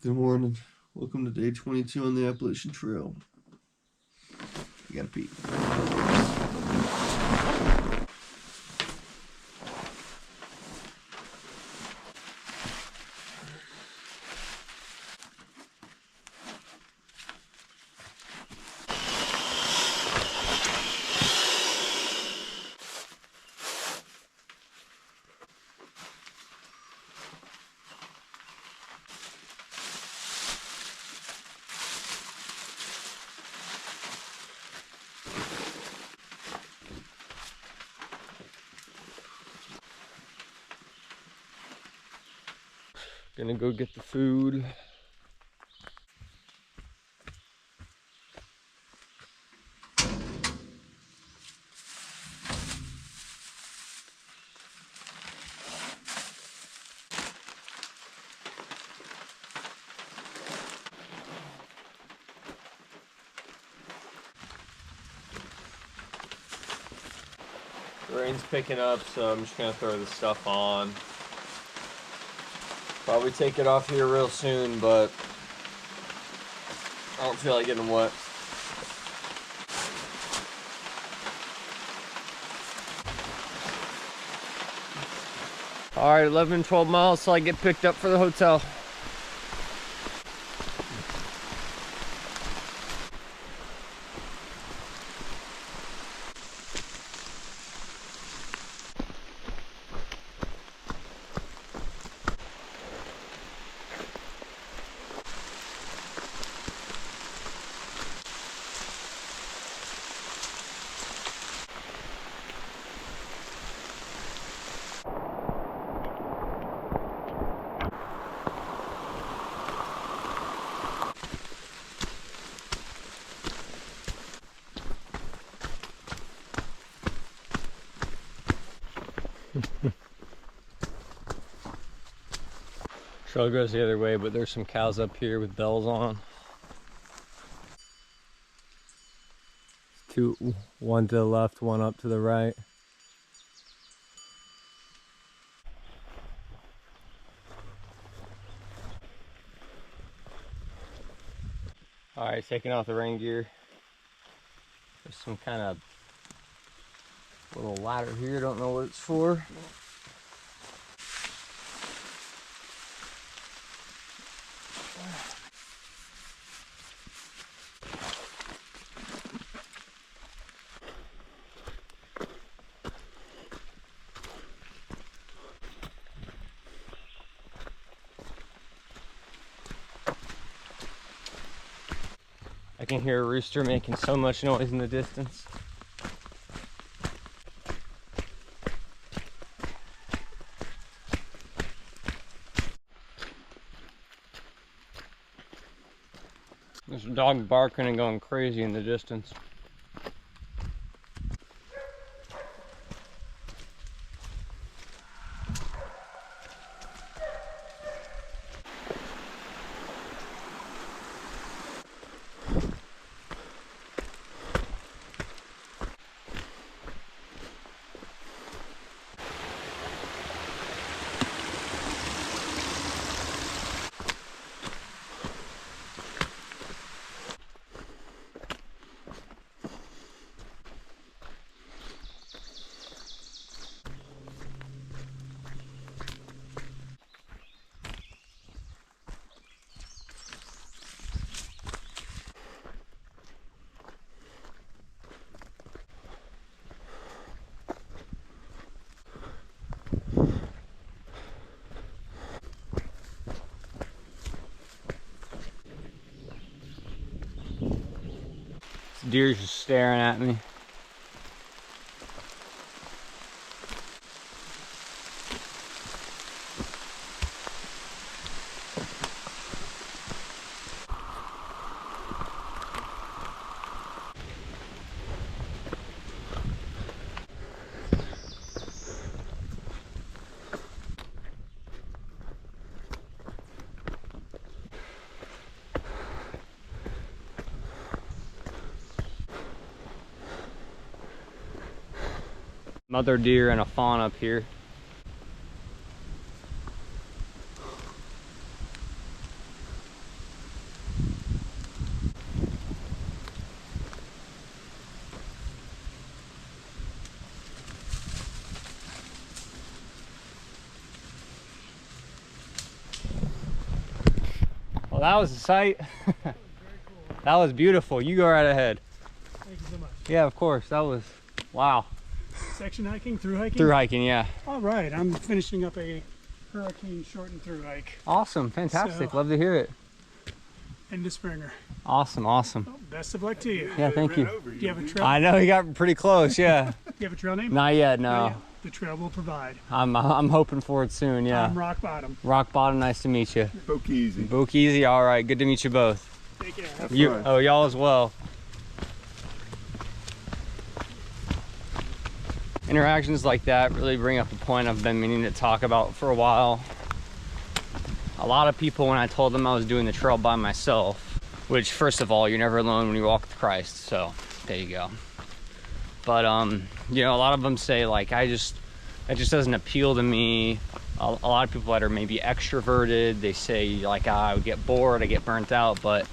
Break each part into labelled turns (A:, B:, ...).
A: Good morning. Welcome to day 22 on the Appalachian Trail. You gotta pee. Gonna go get the food. The rain's picking up, so I'm just gonna throw the stuff on. Probably take it off here real soon, but I don't feel like getting wet. All right, 11, 12 miles till I get picked up for the hotel. Trail goes the other way, but there's some cows up here with bells on. One to the left, one up to the right. All right, taking off the rain gear. There's some kind of little ladder here, don't know what it's for. I can hear a rooster making so much noise in the distance. There's a dog barking and going crazy in the distance. This deer's just staring at me. Mother deer and a fawn up here. Well, that was a sight. That was beautiful. You go right ahead.
B: Thank you so much.
A: Yeah, of course. That was, wow.
B: Section hiking, through hiking?
A: Through hiking, yeah.
B: All right, I'm finishing up a hurricane shortened through hike.
A: Awesome, fantastic.
B: So,
A: love to hear it.
B: End of Springer.
A: Awesome, awesome.
B: Well, best of luck to you.
A: Yeah, thank you.
B: Do you have a trail?
A: I know, he got pretty close, yeah.
B: Do you have a trail name?
A: Not yet, no.
B: Yeah, the trail will provide.
A: I'm hoping for it soon, yeah.
B: I'm Rock Bottom.
A: Rock Bottom, nice to meet you.
C: Bokeezy.
A: Bokeezy, all right, good to meet you both.
B: Take care.
C: Have
A: You,
C: fun.
A: oh, y'all as well. Interactions like that really bring up a point I've been meaning to talk about for a while. A lot of people, when I told them I was doing the trail by myself, which first of all, you're never alone when you walk with Christ, so there you go. But you know, a lot of them say like, it just doesn't appeal to me. A lot of people that are maybe extroverted, they say like, I would get bored, I get burnt out, but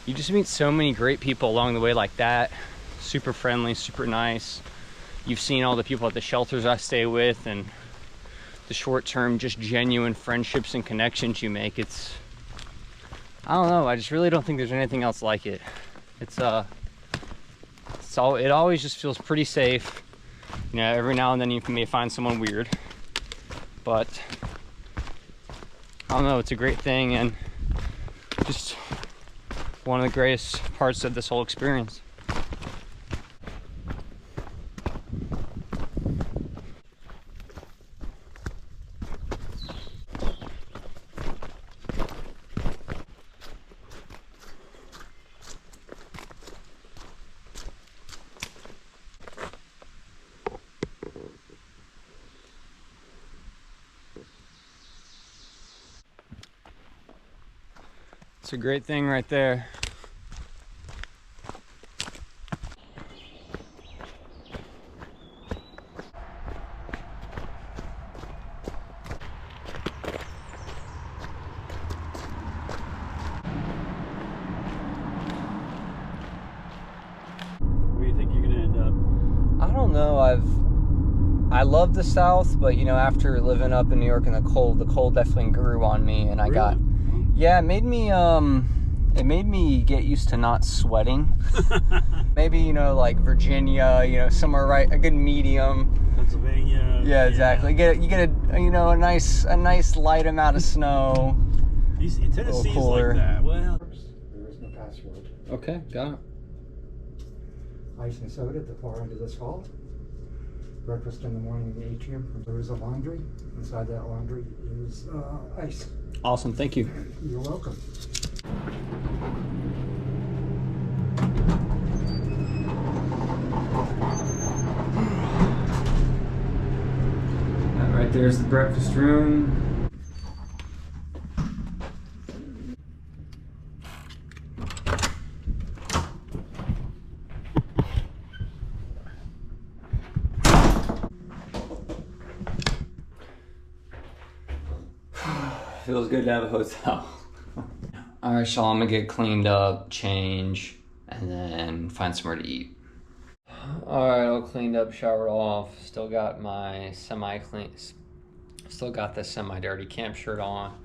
A: you just meet so many great people along the way like that. Super friendly, super nice. You've seen all the people at the shelters I stay with and the short-term, just genuine friendships and connections you make. It's, I don't know, I just really don't think there's anything else like it. It always just feels pretty safe. You know, every now and then you may find someone weird, but I don't know, it's a great thing and just one of the greatest parts of this whole experience. It's a great thing right there.
D: Where do you think you're gonna end up?
A: I don't know, I love the South, but you know, after living up in New York in the cold definitely grew on me, and I got, yeah, it made me get used to not sweating. Maybe, you know, like Virginia, you know, somewhere right, a good medium.
D: Pennsylvania.
A: Yeah, exactly. You get a you know, a nice light amount of snow.
D: Tennessee's
A: cooler.
D: like that. Well,
E: There is no password.
A: Okay, got it.
E: Ice and soda at the far end of this hall. Breakfast in the morning in the atrium. There is a laundry. Inside that laundry is ice.
A: Awesome, thank you.
E: You're welcome.
A: That right there's the breakfast room. Feels good to have a hotel. All right, y'all, I'm gonna get cleaned up, change, and then find somewhere to eat. All right, all cleaned up, showered off. Still got my still got the semi-dirty camp shirt on.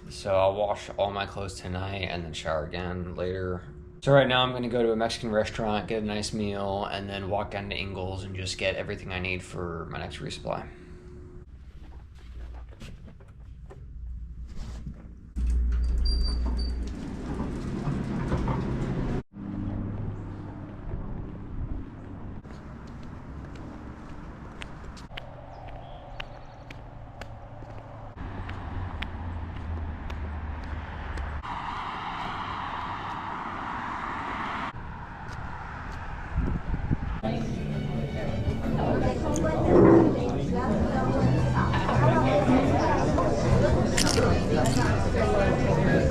A: So I'll wash all my clothes tonight and then shower again later. So right now I'm gonna go to a Mexican restaurant, get a nice meal, and then walk down to Ingles and just get everything I need for my next resupply.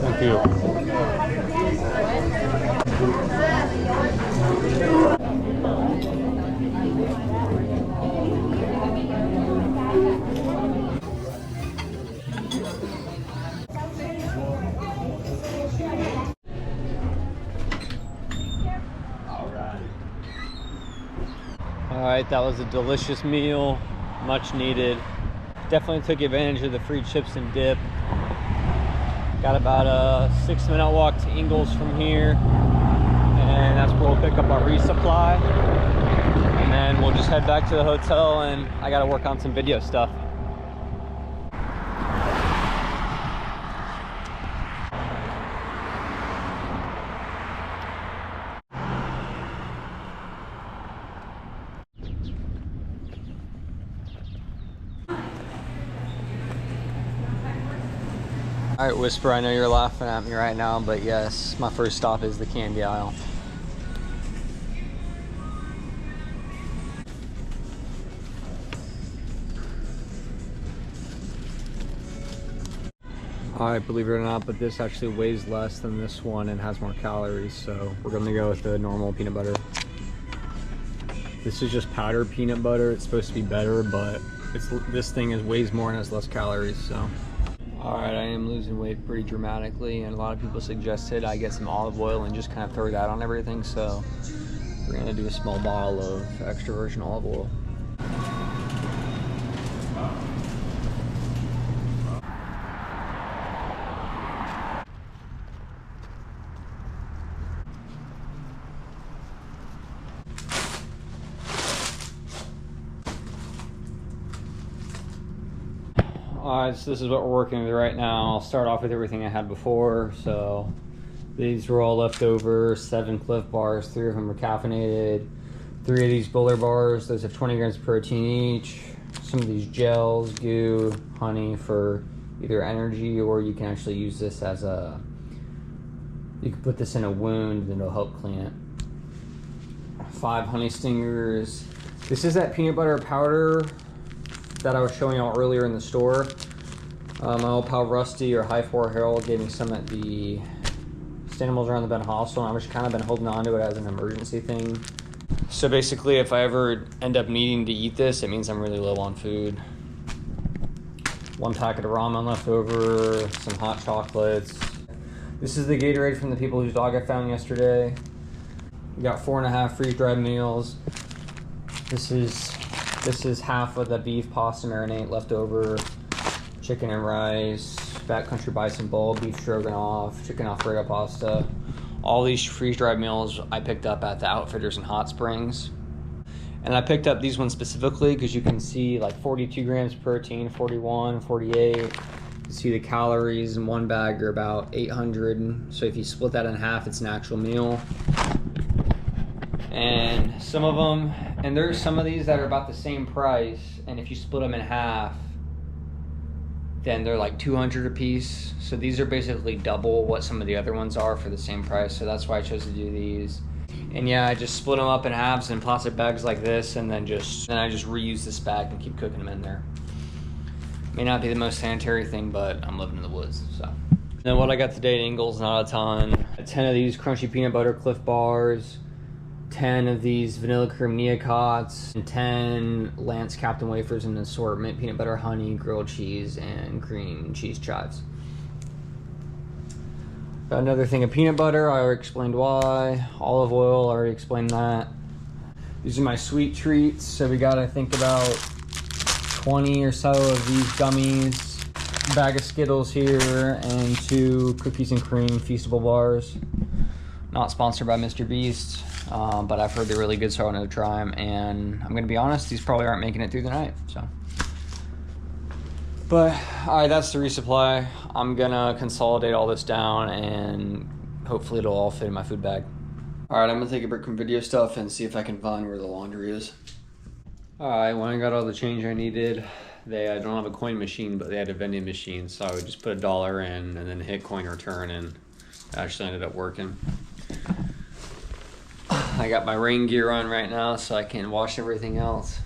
A: Thank you. All right, that was a delicious meal, much needed. Definitely took advantage of the free chips and dip. Got about a 6-minute walk to Ingalls from here, and that's where we'll pick up our resupply. And then we'll just head back to the hotel, and I gotta work on some video stuff. All right, Whisper, I know you're laughing at me right now, but yes, my first stop is the candy aisle. All right, believe it or not, but this actually weighs less than this one and has more calories, so we're gonna go with the normal peanut butter. This is just powdered peanut butter. It's supposed to be better, but this thing weighs more and has less calories, so. All right, I am losing weight pretty dramatically, and a lot of people suggested I get some olive oil and just kind of throw that on everything, so we're gonna do a small bottle of extra virgin olive oil. Alright, so this is what we're working with right now. I'll start off with everything I had before. So these were all leftover 7 Cliff bars. 3 of them are caffeinated. 3 of these Buller bars, those have 20 grams of protein each. Some of these gels, goo, honey for either energy, or you can actually use this as a, you can put this in a wound and it'll help clean it. 5 honey stingers. This is that peanut butter powder that I was showing y'all earlier in the store. My old pal Rusty, or High 4 Harold, gave me some at the Animals Around the Bend Hostel, and I've just kind of been holding on to it as an emergency thing. So basically, if I ever end up needing to eat this, it means I'm really low on food. 1 packet of ramen left over, some hot chocolates. This is the Gatorade from the people whose dog I found yesterday. We got 4.5 freeze-dried meals. This is half of the beef pasta marinade left over, chicken and rice, backcountry bison bowl, beef stroganoff, chicken alfredo pasta. All these freeze-dried meals I picked up at the Outfitters in Hot Springs. And I picked up these ones specifically because you can see like 42 grams of protein, 41, 48. You can see the calories in one bag are about 800. So if you split that in half, it's an actual meal. And some of them, and there's some of these that are about the same price, and if you split them in half, then they're like 200 a piece. So these are basically double what some of the other ones are for the same price, so that's why I chose to do these. And yeah, I just split them up in halves in plastic bags like this, and then I just reuse this bag and keep cooking them in there. May not be the most sanitary thing, but I'm living in the woods, so. Then what I got today at Ingalls, not a ton. 10 of these crunchy peanut butter Cliff bars, 10 of these vanilla cream Neocots, and 10 Lance Captain wafers in an assortment, peanut butter, honey, grilled cheese, and cream cheese chives. Got another thing of peanut butter, I already explained why. Olive oil, I already explained that. These are my sweet treats, so we got, I think, about 20 or so of these gummies, a bag of Skittles here, and 2 cookies and cream Feastable bars. Not sponsored by Mr. Beast. But I've heard they're really good, so I wanted to try them, and I'm gonna be honest, these probably aren't making it through the night, so. But, alright, that's the resupply. I'm gonna consolidate all this down, and hopefully it'll all fit in my food bag. Alright, I'm gonna take a break from video stuff and see if I can find where the laundry is. Alright, when I got all the change I needed, I don't have a coin machine, but they had a vending machine, so I would just put $1 in and then hit coin return, and it actually ended up working. I got my rain gear on right now so I can wash everything else.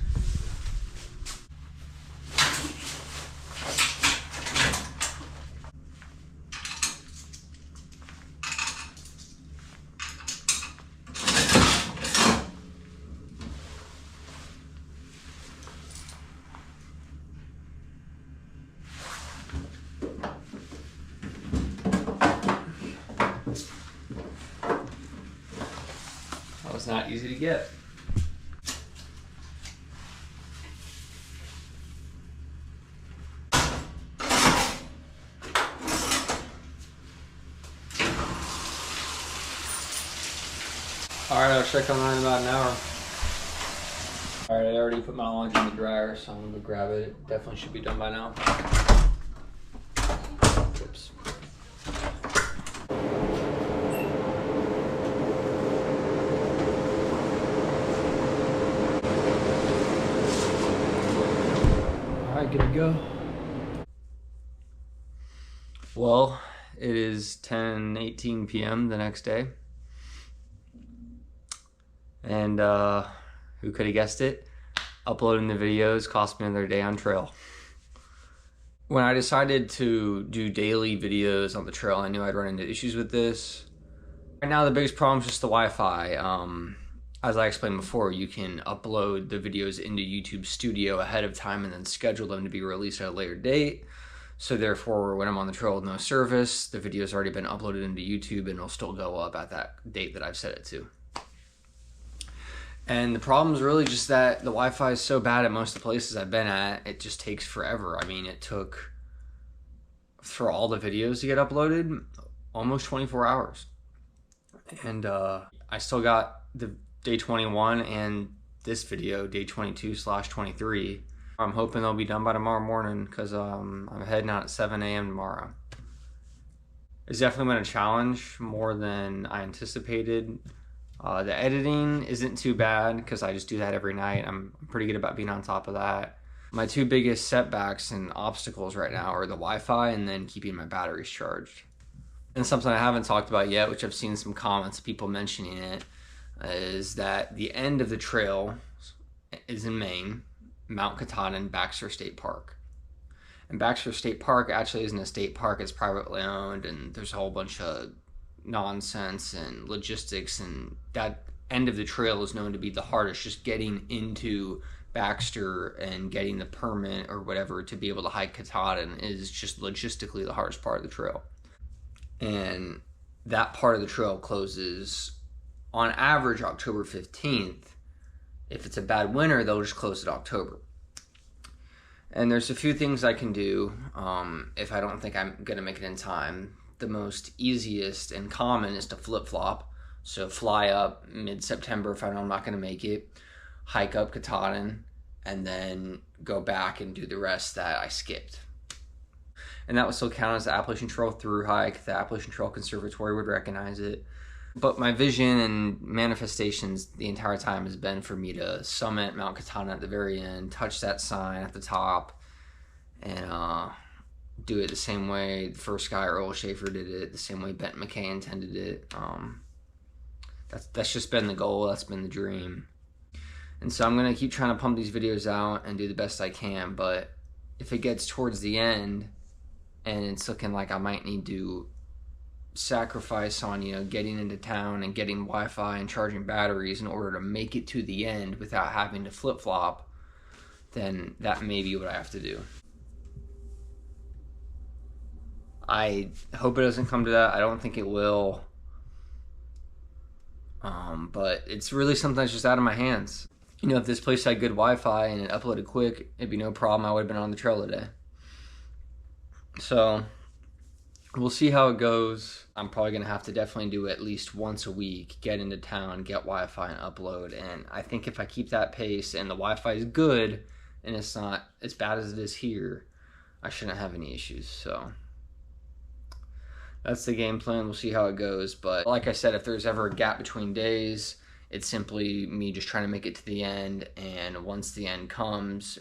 A: That was not easy to get. Alright, I'll check on that in about an hour. Alright, I already put my laundry in the dryer, so I'm gonna go grab it. It definitely should be done by now. Oops. Alright, good to go. Well, it is 10:18 p.m. the next day. And who could have guessed it? Uploading the videos cost me another day on trail. When I decided to do daily videos on the trail, I knew I'd run into issues with this. Right now, the biggest problem is just the Wi-Fi. As I explained before, you can upload the videos into YouTube Studio ahead of time and then schedule them to be released at a later date. So therefore, when I'm on the trail with no service, the video's already been uploaded into YouTube and it'll still go up at that date that I've set it to. And the problem is really just that the Wi-Fi is so bad at most of the places I've been at, it just takes forever. I mean, it took, for all the videos to get uploaded, almost 24 hours. And I still got the day 21 and this video, day 22/23. I'm hoping they'll be done by tomorrow morning because I'm heading out at 7 a.m. tomorrow. It's definitely been a challenge, more than I anticipated. The editing isn't too bad because I just do that every night. I'm pretty good about being on top of that. My two biggest setbacks and obstacles right now are the Wi-Fi and then keeping my batteries charged. And something I haven't talked about yet, which I've seen some comments, people mentioning it, is that the end of the trail is in Maine, Mount Katahdin, Baxter State Park. And Baxter State Park actually isn't a state park, it's privately owned, and there's a whole bunch of nonsense and logistics, and that end of the trail is known to be the hardest. Just getting into Baxter and getting the permit or whatever to be able to hike Katahdin is just logistically the hardest part of the trail. And that part of the trail closes on average October 15th. If it's a bad winter, they'll just close it October. And there's a few things I can do if I don't think I'm gonna make it in time. The most easiest and common is to flip-flop. So fly up mid-September if I know I'm not gonna make it, hike up Katahdin, and then go back and do the rest that I skipped. And that would still count as the Appalachian Trail through hike. The Appalachian Trail Conservatory would recognize it. But my vision and manifestations the entire time has been for me to summit Mount Katahdin at the very end, touch that sign at the top, and do it the same way the first guy, Earl Schaefer, did it, the same way Benton McKay intended it. That's just been the goal, that's been the dream. And so I'm gonna keep trying to pump these videos out and do the best I can, but if it gets towards the end and it's looking like I might need to sacrifice on, getting into town and getting Wi-Fi and charging batteries in order to make it to the end without having to flip-flop, then that may be what I have to do. I hope it doesn't come to that. I don't think it will. But it's really something that's just out of my hands. If this place had good Wi-Fi and it uploaded quick, it'd be no problem. I would have been on the trail today. So we'll see how it goes. I'm probably gonna have to definitely do at least once a week, get into town, get Wi-Fi and upload. And I think if I keep that pace and the Wi-Fi is good and it's not as bad as it is here, I shouldn't have any issues. So that's the game plan. We'll see how it goes. But like I said, if there's ever a gap between days, it's simply me just trying to make it to the end. And once the end comes,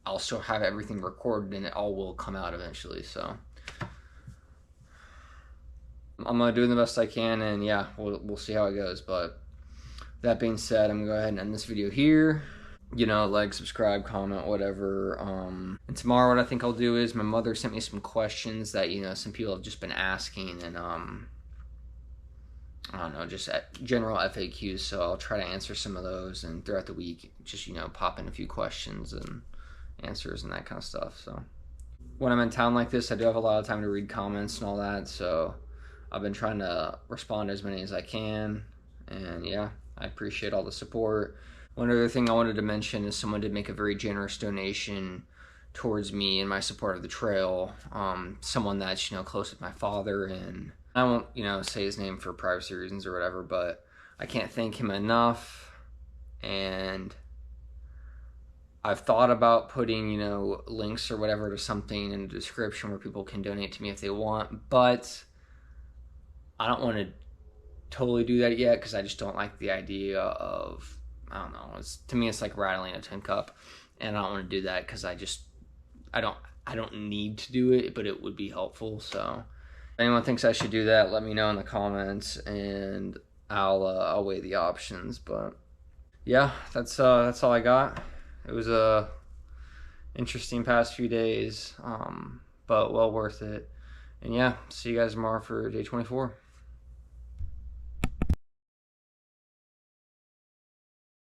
A: I'll still have everything recorded and it all will come out eventually. So I'm gonna do the best I can, and yeah, we'll see how it goes. But that being said, I'm gonna go ahead and end this video here. Like, subscribe, comment, whatever. And tomorrow what I think I'll do is, my mother sent me some questions that, some people have just been asking, and I don't know, just general FAQs, so I'll try to answer some of those, and throughout the week, just, pop in a few questions and answers and that kind of stuff. So when I'm in town like this, I do have a lot of time to read comments and all that, so I've been trying to respond to as many as I can, and yeah, I appreciate all the support. One other thing I wanted to mention is someone did make a very generous donation towards me and my support of the trail. Someone that's, close with my father, and I won't, say his name for privacy reasons or whatever, but I can't thank him enough. And I've thought about putting, you know, links or whatever to something in the description where people can donate to me if they want, but I don't want to totally do that yet because I just don't like the idea of, I don't know, to me it's like rattling a tin cup, and I don't want to do that because I don't need to do it, but it would be helpful. So if anyone thinks I should do that, let me know in the comments, and I'll weigh the options. But yeah, that's all I got. It was a interesting past few days, but well worth it. And yeah, see you guys tomorrow for day 24.